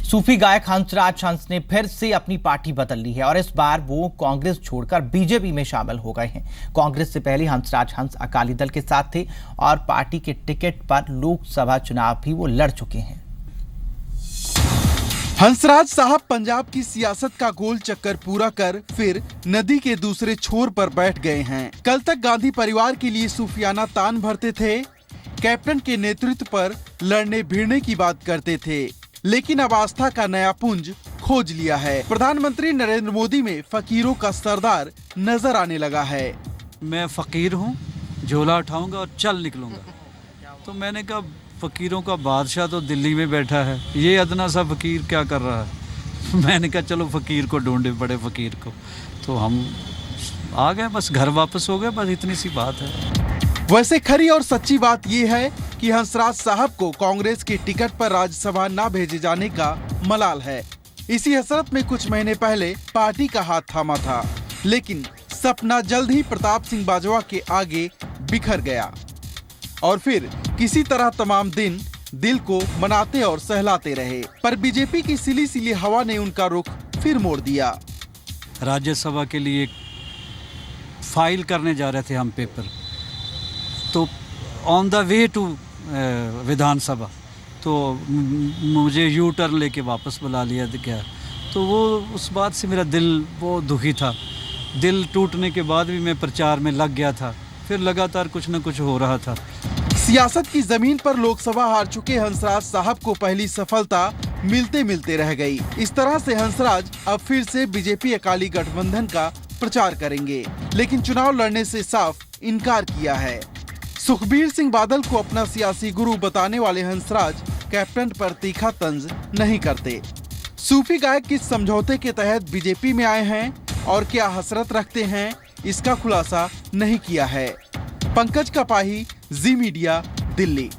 सूफी गायक हंसराज हंस ने फिर से अपनी पार्टी बदल ली है और इस बार वो कांग्रेस छोड़कर बीजेपी में शामिल हो गए हैं। कांग्रेस से पहले हंसराज हंस अकाली दल के साथ थे और पार्टी के टिकट पर लोकसभा चुनाव भी वो लड़ चुके हैं। हंसराज साहब पंजाब की सियासत का गोल चक्कर पूरा कर फिर नदी के दूसरे छोर पर बैठ गए हैं। कल तक गांधी परिवार के लिए सूफियाना तान भरते थे, कैप्टन के नेतृत्व पर लड़ने भिड़ने की बात करते थे, लेकिन अब आस्था का नया पुंज खोज लिया है। प्रधानमंत्री नरेंद्र मोदी में फकीरों का सरदार नजर आने लगा है। मैं फकीर हूँ, झोला उठाऊंगा और चल निकलूंगा। तो मैंने कहा फकीरों का बादशाह तो दिल्ली में बैठा है, ये अदना सा फकीर क्या कर रहा है। मैंने कहा चलो फकीर को ढूंढे, बड़े फकीर को। तो हम आ गए, बस घर वापस हो गए, बस इतनी सी बात है। वैसे खरी और सच्ची बात यह है कि हंसराज साहब को कांग्रेस के टिकट पर राज्यसभा न भेजे जाने का मलाल है। इसी हसरत में कुछ महीने पहले पार्टी का हाथ थामा था, लेकिन सपना जल्द ही प्रताप सिंह बाजवा के आगे बिखर गया और फिर किसी तरह तमाम दिन दिल को मनाते और सहलाते रहे। पर बीजेपी की सिली सिली हवा ने उनका रुख फिर मोड़ दिया। राज्यसभा के लिए फाइल करने जा रहे थे हम पेपर, तो ऑन द वे टू विधानसभा तो मुझे यू टर्न लेके वापस बुला लिया गया। तो वो उस बात से मेरा दिल वो दुखी था। दिल टूटने के बाद भी मैं प्रचार में लग गया था, फिर लगातार कुछ न कुछ हो रहा था। सियासत की जमीन पर लोकसभा हार चुके हंसराज साहब को पहली सफलता मिलते मिलते रह गई। इस तरह से हंसराज अब फिर से बीजेपी अकाली गठबंधन का प्रचार करेंगे, लेकिन चुनाव लड़ने से साफ इनकार किया है। सुखबीर सिंह बादल को अपना सियासी गुरु बताने वाले हंसराज कैप्टन पर तीखा तंज नहीं करते। सूफी गायक किस समझौते के तहत बीजेपी में आए हैं और क्या हसरत रखते हैं, इसका खुलासा नहीं किया है। पंकज कपाही, जी मीडिया, दिल्ली।